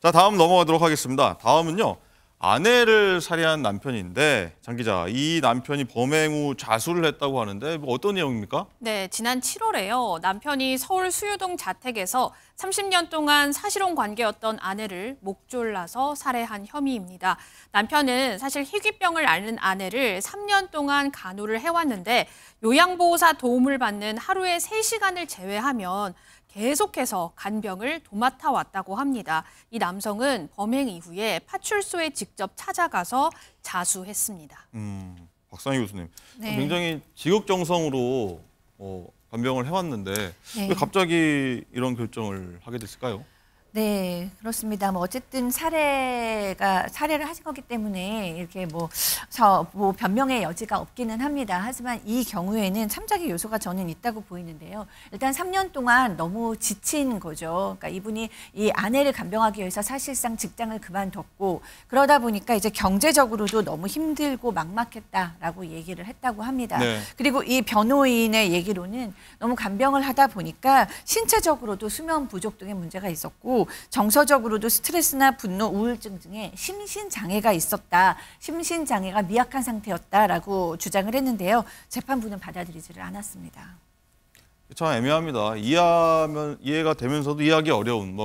자, 다음 넘어가도록 하겠습니다. 다음은요. 아내를 살해한 남편인데 장 기자, 이 남편이 범행 후 자수를 했다고 하는데 어떤 내용입니까? 네, 지난 7월에요. 남편이 서울 수유동 자택에서 30년 동안 사실혼 관계였던 아내를 목 졸라서 살해한 혐의입니다. 남편은 사실 희귀병을 앓는 아내를 3년 동안 간호를 해왔는데 요양보호사 도움을 받는 하루에 3시간을 제외하면 계속해서 간병을 도맡아 왔다고 합니다. 이 남성은 범행 이후에 파출소에 직접 찾아가서 자수했습니다. 박상희 교수님, 네. 굉장히 지극정성으로 간병을 해왔는데 네. 왜 갑자기 이런 결정을 하게 됐을까요? 네, 그렇습니다. 어쨌든 살해를 하신 거기 때문에 이렇게 변명의 여지가 없기는 합니다. 하지만 이 경우에는 참작의 요소가 저는 있다고 보이는데요. 일단 3년 동안 너무 지친 거죠. 그러니까 이분이 이 아내를 간병하기 위해서 사실상 직장을 그만뒀고 그러다 보니까 이제 경제적으로도 너무 힘들고 막막했다라고 얘기를 했다고 합니다. 네. 그리고 이 변호인의 얘기로는 너무 간병을 하다 보니까 신체적으로도 수면 부족 등의 문제가 있었고 정서적으로도 스트레스나 분노, 우울증 등의 심신장애가 있었다. 심신장애가 미약한 상태였다라고 주장을 했는데요. 재판부는 받아들이지를 않았습니다. 참 애매합니다. 이해가 되면서도 이해하기 어려운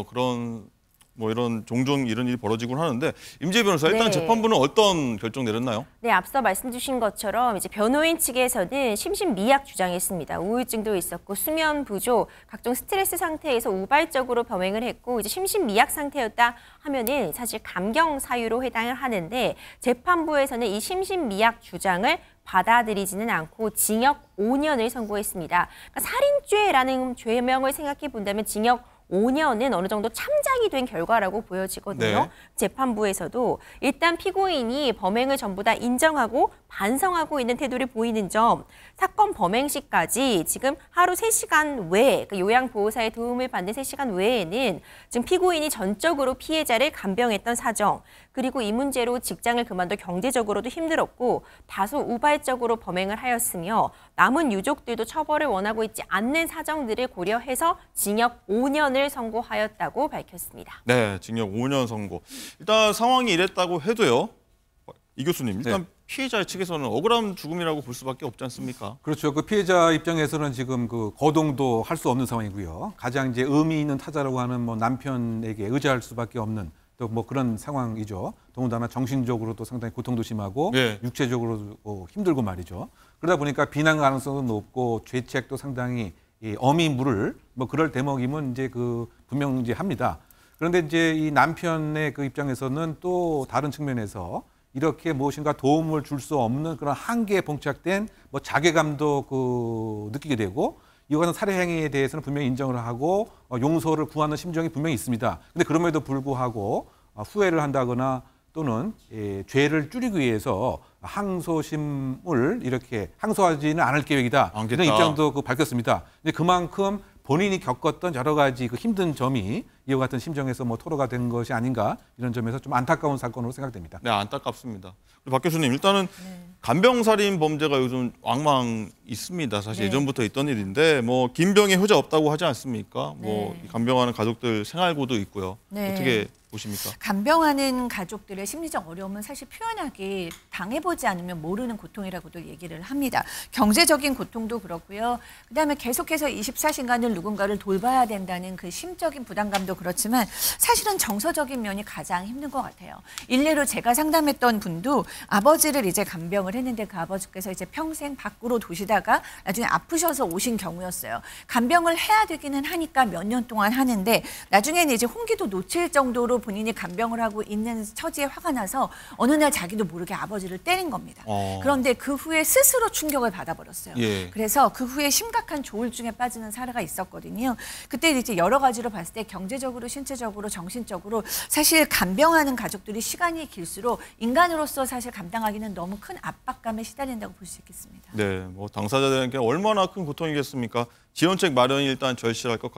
이런 종종 이런 일이 벌어지곤 하는데 임지혜 변호사, 일단 네. 재판부는 어떤 결정 내렸나요? 네, 앞서 말씀 주신 것처럼 이제 변호인 측에서는 심신미약 주장했습니다. 우울증도 있었고 수면 부족, 각종 스트레스 상태에서 우발적으로 범행을 했고 이제 심신미약 상태였다 하면은 사실 감경 사유로 해당을 하는데 재판부에서는 이 심신미약 주장을 받아들이지는 않고 징역 5년을 선고했습니다. 그러니까 살인죄라는 죄명을 생각해 본다면 징역 5년은 어느 정도 참작이 된 결과라고 보여지거든요. 네. 재판부에서도 일단 피고인이 범행을 전부 다 인정하고 반성하고 있는 태도를 보이는 점, 사건 범행 시까지 지금 하루 3시간 외에 요양보호사의 도움을 받는 3시간 외에는 지금 피고인이 전적으로 피해자를 간병했던 사정, 그리고 이 문제로 직장을 그만둬 경제적으로도 힘들었고 다소 우발적으로 범행을 하였으며 남은 유족들도 처벌을 원하고 있지 않는 사정들을 고려해서 징역 5년을 선고하였다고 밝혔습니다. 네, 징역 5년 선고. 일단 상황이 이랬다고 해도요. 이 교수님, 일단 피해자 측에서는 억울한 죽음이라고 볼 수밖에 없지 않습니까? 그렇죠. 그 피해자 입장에서는 지금 그 거동도 할 수 없는 상황이고요. 가장 이제 의미 있는 타자라고 하는 남편에게 의지할 수밖에 없는 또 그런 상황이죠. 더군다나 정신적으로도 상당히 고통도 심하고 네. 육체적으로도 힘들고 말이죠. 그러다 보니까 비난 가능성도 높고 죄책도 상당히 엄히 물을 그럴 대목이면 이제 분명합니다. 그런데 이제 이 남편의 그 입장에서는 또 다른 측면에서 이렇게 무엇인가 도움을 줄 수 없는 그런 한계에 봉착된 자괴감도 느끼게 되고 이와 같은 살해 행위에 대해서는 분명히 인정을 하고 용서를 구하는 심정이 분명히 있습니다. 근데 그럼에도 불구하고 후회를 한다거나 또는 죄를 줄이기 위해서 항소심을 이렇게 항소하지는 않을 계획이다. 이런 입장도 밝혔습니다. 근데 그만큼 본인이 겪었던 여러 가지 힘든 점이 이와 같은 심정에서 토로가 된 것이 아닌가 이런 점에서 좀 안타까운 사건으로 생각됩니다. 네, 안타깝습니다. 박 교수님, 일단은 간병살인 범죄가 요즘 왕왕 있습니다. 사실 예전부터 있던 일인데 긴병에 효자 없다고 하지 않습니까? 간병하는 가족들 생활고도 있고요. 어떻게 보십니까? 간병하는 가족들의 심리적 어려움은 사실 표현하기 당해보지 않으면 모르는 고통이라고도 얘기를 합니다. 경제적인 고통도 그렇고요. 그다음에 계속해서 24시간을 누군가를 돌봐야 된다는 그 심적인 부담감도 그렇지만 사실은 정서적인 면이 가장 힘든 것 같아요. 일례로 제가 상담했던 분도 아버지를 이제 간병을 했는데 그 아버지께서 이제 평생 밖으로 도시다가 나중에 아프셔서 오신 경우였어요. 간병을 해야 되기는 하니까 몇 년 동안 하는데 나중에는 이제 홍기도 놓칠 정도로 본인이 간병을 하고 있는 처지에 화가 나서 어느 날 자기도 모르게 아버지를 때린 겁니다. 그런데 그 후에 스스로 충격을 받아버렸어요. 그래서 그 후에 심각한 조울증에 빠지는 사례가 있었거든요. 그때 이제 여러 가지로 봤을 때 경제적으로, 신체적으로, 정신적으로 사실 간병하는 가족들이 시간이 길수록 인간으로서 사실 감당하기는 너무 큰 압박감에 시달린다고 볼 수 있겠습니다. 네, 당사자들에게 얼마나 큰 고통이겠습니까? 지원책 마련이 일단 절실할 것 같습니다.